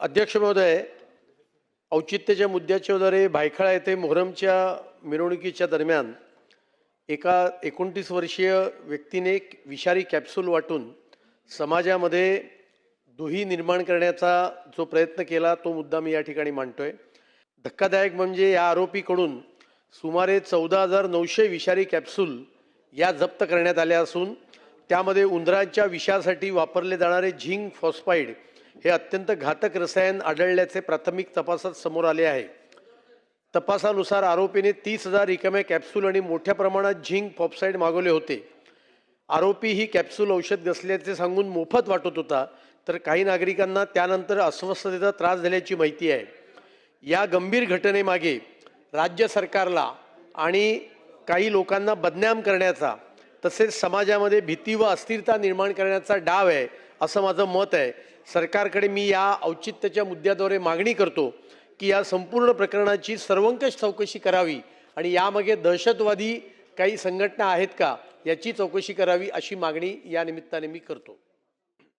अध्यक्ष महोदय, औचित्याच्या मुद्द्याच्या आधारे भायखळा येथे मोहरमच्या मिरवणुकीच्या दरम्यान एका 29 वर्षीय व्यक्तीने विषारी कॅप्सूल वाटून समाजामध्ये दुही निर्माण करण्याचा जो प्रयत्न केला तो मुद्दा मी या ठिकाणी मांडतोय। धक्कादायक म्हणजे या आरोपीकडून सुमारे 14,900 विषारी कॅप्सूल या जप्त करण्यात आल्या असून त्यामध्ये उंदरांच्या विषासाठी वापरले जाणारे झिंक फॉस्फाइड हे अत्यंत घातक रसायन आढळल्याचे प्राथमिक तपासात समोर आले आहे। तपासानुसार आरोपीने 30,000 रिकाम्या कॅप्सूल आणि मोठ्या प्रमाणात झिंक फॉस्फाइड मागवले होते। आरोपी ही कॅप्सूल औषध घसल्याचे सांगून मोफत वाटत होता, तर काही नागरिकांना त्यानंतर अस्वस्थतेचा त्रास झाल्याची माहिती आहे। या गंभीर घटनेमागे राज्य सरकारला आणि काही लोकांना बदनाम करण्याचा तसेच समाजामध्ये भीती व अस्थिरता निर्माण करण्याचा डाव आहे असं माझं मत आहे। सरकारकडे मी या औचित्याच्या मुद्द्याद्वारे मागणी करतो की या संपूर्ण प्रकरणाची सर्वंकष चौकशी करावी आणि यामागे दहशतवादी काही संघटना आहेत का याची चौकशी करावी अशी मागणी या निमित्ताने मी करतो।